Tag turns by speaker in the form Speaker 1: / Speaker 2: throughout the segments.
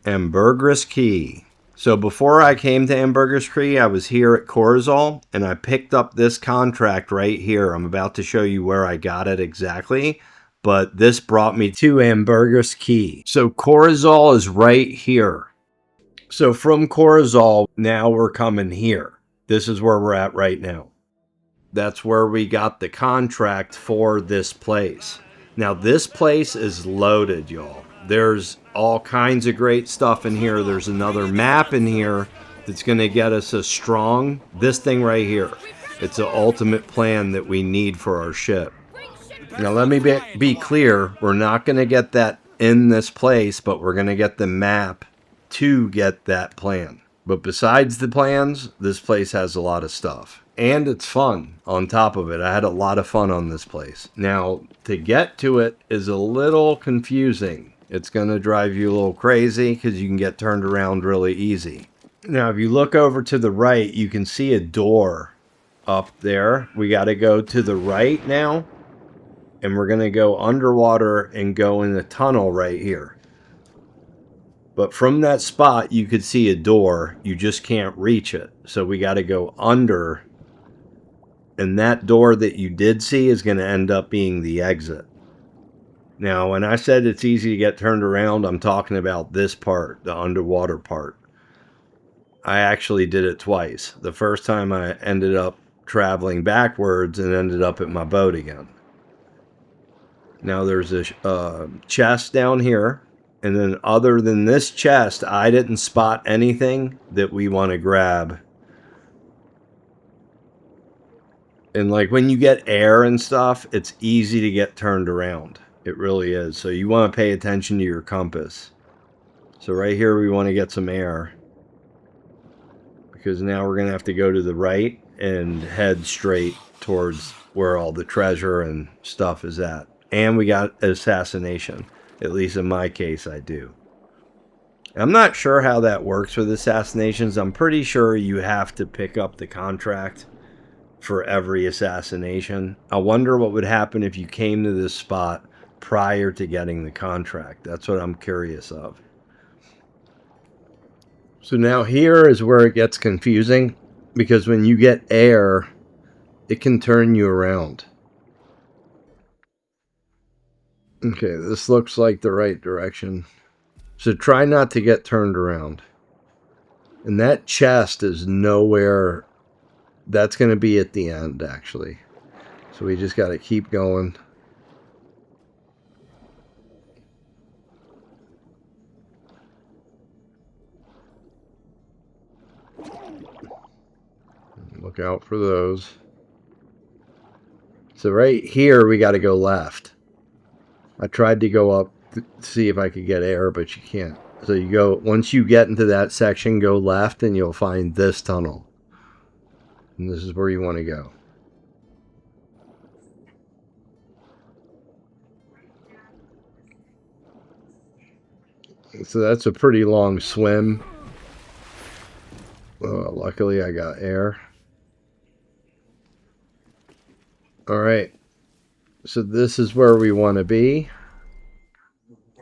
Speaker 1: Ambergris Key. So before I came to Ambergris Key, I was here at Corazal, and I picked up this contract right here. I'm about to show you where I got it exactly, but this brought me to Ambergris Key. So Corazal is right here. So from Corazal, now we're coming here. This is where we're at right now. That's where we got the contract for this place. Now this place is loaded, y'all. There's all kinds of great stuff in here. There's another map in here that's going to get us a strong, this thing right here. It's an ultimate plan that we need for our ship. Now let me be clear, we're not going to get that in this place, but we're going to get the map to get that plan. But besides the plans, this place has a lot of stuff. And it's fun on top of it. I had a lot of fun on this place. Now, to get to it is a little confusing. It's going to drive you a little crazy because you can get turned around really easy. Now, if you look over to the right, you can see a door up there. We got to go to the right now. And we're going to go underwater and go in the tunnel right here. But from that spot, you could see a door. You just can't reach it. So we got to go under. And that door that you did see is going to end up being the exit. Now, when I said it's easy to get turned around, I'm talking about this part, the underwater part. I actually did it twice. The first time I ended up traveling backwards and ended up at my boat again. Now there's a chest down here. And then other than this chest, I didn't spot anything that we want to grab. And like when you get air and stuff, it's easy to get turned around. It really is. So you want to pay attention to your compass. So right here we want to get some air. Because now we're going to have to go to the right and head straight towards where all the treasure and stuff is at. And we got assassination. At least in my case, I do. I'm not sure how that works with assassinations. I'm pretty sure you have to pick up the contract for every assassination. I wonder what would happen if you came to this spot prior to getting the contract. That's what I'm curious of. So now here is where it gets confusing, because when you get air, it can turn you around. Okay, this looks like the right direction. So try not to get turned around. And that chest is nowhere. That's going to be at the end, actually. So we just got to keep going. Look out for those. So right here, we got to go left. I tried to go up to see if I could get air, but you can't. So you go, once you get into that section, go left and you'll find this tunnel. And this is where you want to go. So that's a pretty long swim. Well, luckily I got air. Alright. So this is where we want to be.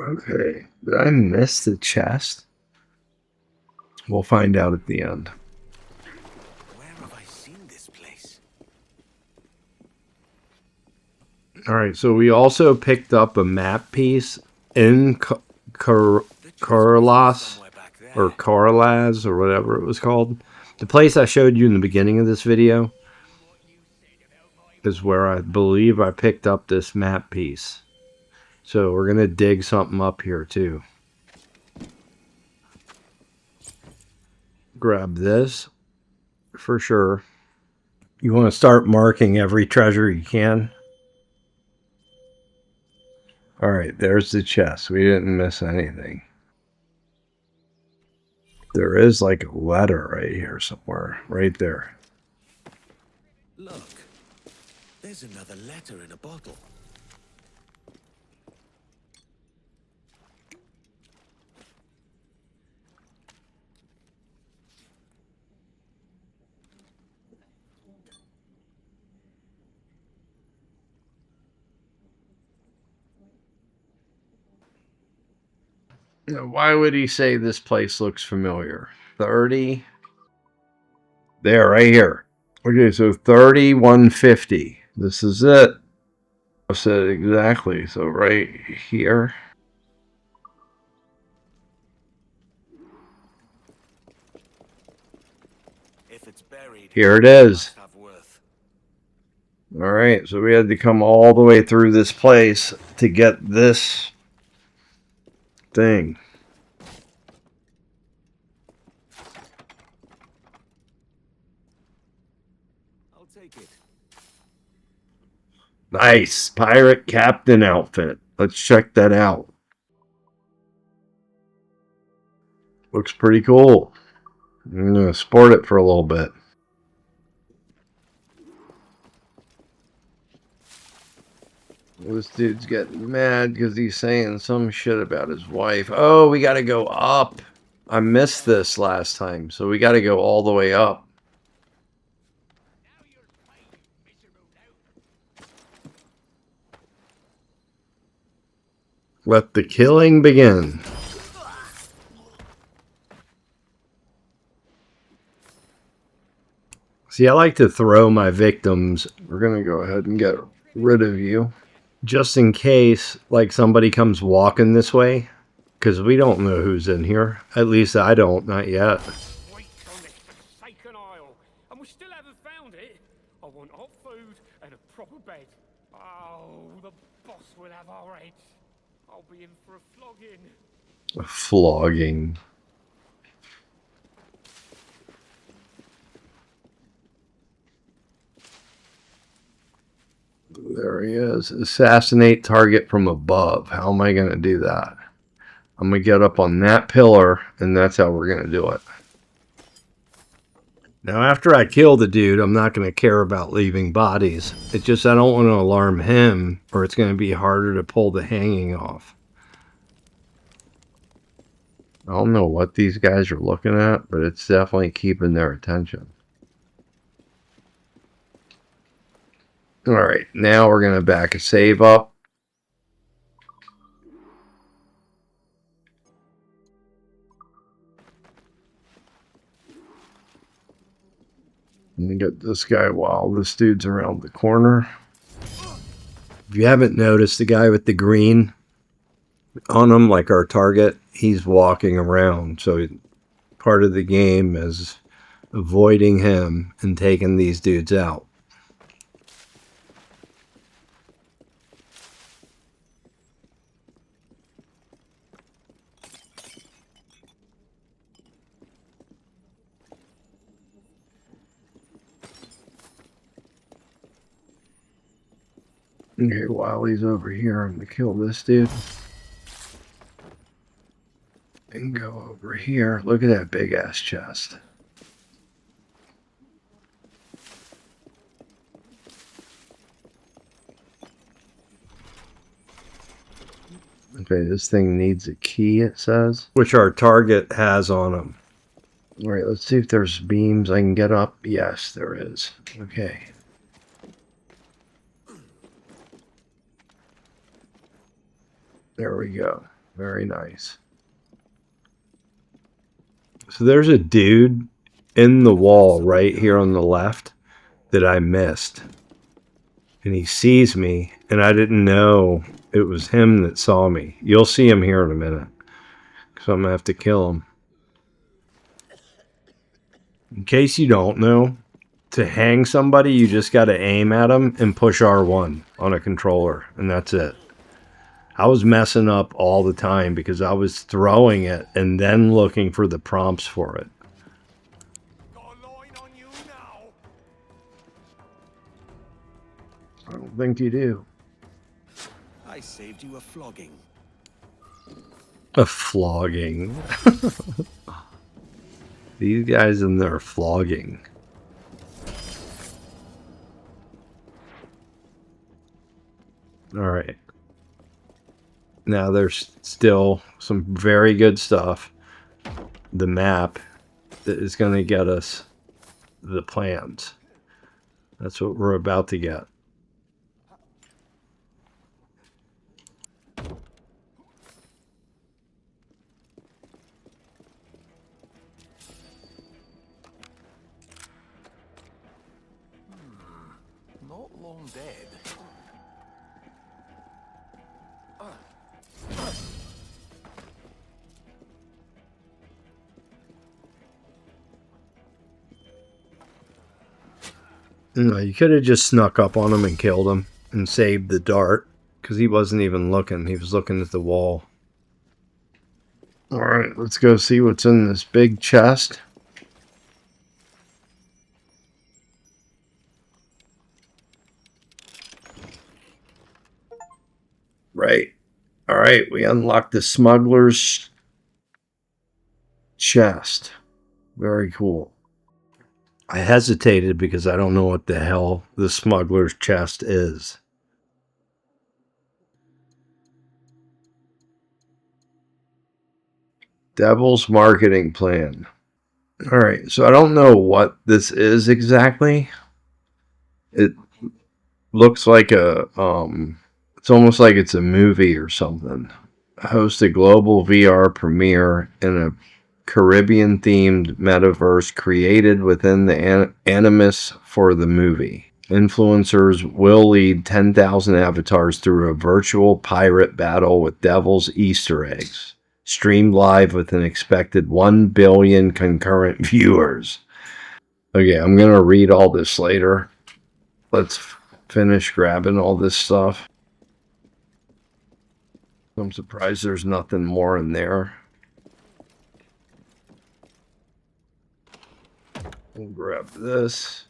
Speaker 1: Okay. Did I miss the chest? We'll find out at the end.
Speaker 2: Where have I seen this place?
Speaker 1: Alright, so we also picked up a map piece in Corlas, or Corlaz, or whatever it was called. The place I showed you in the beginning of this video is where I believe I picked up this map piece. So we're going to dig something up here too. Grab this for sure. You want to start marking every treasure you can. Alright, there's the chest. We didn't miss anything. There is like a letter right here somewhere. Right there.
Speaker 2: Look, there's another letter in a bottle.
Speaker 1: Now, why would he say this place looks familiar? 30. There, right here. Okay, so 3150. This is it. I said exactly. So right here.
Speaker 2: If it's buried,
Speaker 1: Here it is.
Speaker 2: have worth.
Speaker 1: All right, so we had to come all the way through this place to get this thing.
Speaker 2: I'll take it.
Speaker 1: Nice pirate captain outfit. Let's check that out. Looks pretty cool. I'm gonna sport it for a little bit. This dude's getting mad because he's saying some shit about his wife. Oh, we gotta go up. I missed this last time, so we gotta go all the way up. Let the killing begin. See, I like to throw my victims. We're gonna go ahead and get rid of you. Just in case, like, somebody comes walking this way. Because we don't know who's in here. At least I don't, not yet.
Speaker 3: Wait on this forsaken isle, and we still haven't found it. I want hot food and a proper bed. Oh, the boss will have our heads. I'll be in for a flogging.
Speaker 1: A flogging. There he is. Assassinate target from above. How am I going to do that? I'm going to get up on that pillar, and that's how we're going to do it. Now, after I kill the dude, I'm not going to care about leaving bodies. It's just I don't want to alarm him, or it's going to be harder to pull the hanging off. I don't know what these guys are looking at, but it's definitely keeping their attention. Alright, now we're going to back a save up. Let me get this guy while this dude's around the corner. If you haven't noticed, the guy with the green on him, like our target, he's walking around. So part of the game is avoiding him and taking these dudes out. Okay, while he's over here, I'm going to kill this dude. And go over here. Look at that big ass chest. Okay, this thing needs a key, it says. Which our target has on him. Alright, let's see if there's beams I can get up. Yes, there is. Okay. There we go. Very nice. So there's a dude in the wall right here on the left that I missed. And he sees me, and I didn't know it was him that saw me. You'll see him here in a minute. So I'm going to have to kill him. In case you don't know, to hang somebody, you just got to aim at them and push R1 on a controller, and that's it. I was messing up all the time because I was throwing it and then looking for the prompts for it.
Speaker 3: Got a line on you now.
Speaker 1: I don't think you do.
Speaker 2: I saved you a flogging.
Speaker 1: A flogging. These guys in there flogging. Alright. Now there's still some very good stuff. The map that is going to get us the plans. That's what we're about to get.
Speaker 2: dead.
Speaker 1: No, you could have just snuck up on him and killed him and saved the dart, because he wasn't even looking. He was looking at the wall. Alright, let's go see what's in this big chest. Right. Alright, we unlocked the Smugglers Chest. Very cool. I hesitated because I don't know what the hell the Smuggler's Chest is. Devil's Marketing Plan. Alright, so I don't know what this is exactly. It looks like a, it's almost like it's a movie or something. Host a global VR premiere in a Caribbean-themed metaverse created within the animus for the movie. Influencers will lead 10,000 avatars through a virtual pirate battle with devil's Easter eggs. Streamed live with an expected 1 billion concurrent viewers. Okay, I'm going to read all this later. Let's finish grabbing all this stuff. I'm surprised there's nothing more in there. We'll grab this.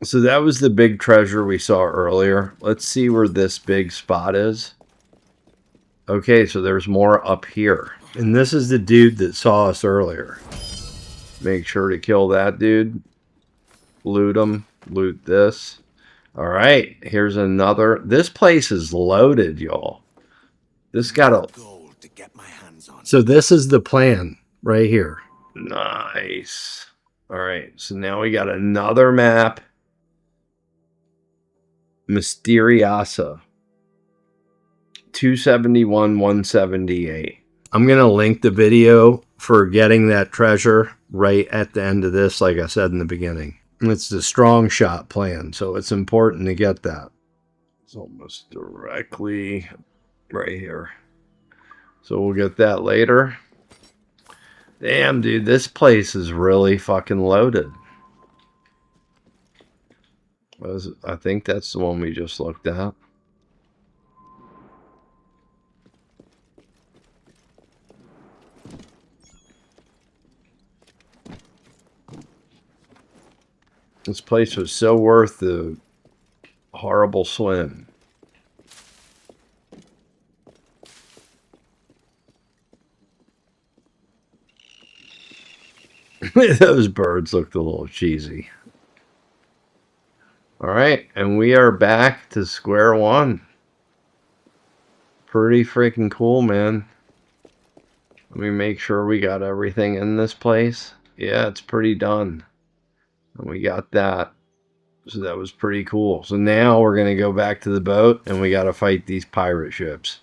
Speaker 1: So that was the big treasure we saw earlier. Let's see where this big spot is. Okay, so there's more up here. And this is the dude that saw us earlier. Make sure to kill that dude. Loot him. Loot this. Alright, here's another. This place is loaded, y'all. This got a...
Speaker 2: gold to get my hands on.
Speaker 1: So this is the plan right here. Nice. Alright, so now we got another map. Misteriosa. 271, 178. I'm going to link the video for getting that treasure right at the end of this, like I said in the beginning. It's the strong shot plan, so it's important to get that. It's almost directly right here. So we'll get that later. Damn, dude, this place is really fucking loaded. I think that's the one we just looked at. This place was so worth the horrible swim. Those birds looked a little cheesy. Alright, and we are back to square one. Pretty freaking cool, man. Let me make sure we got everything in this place. Yeah, it's pretty done. And we got that. So that was pretty cool. So now we're going to go back to the boat and we got to fight these pirate ships.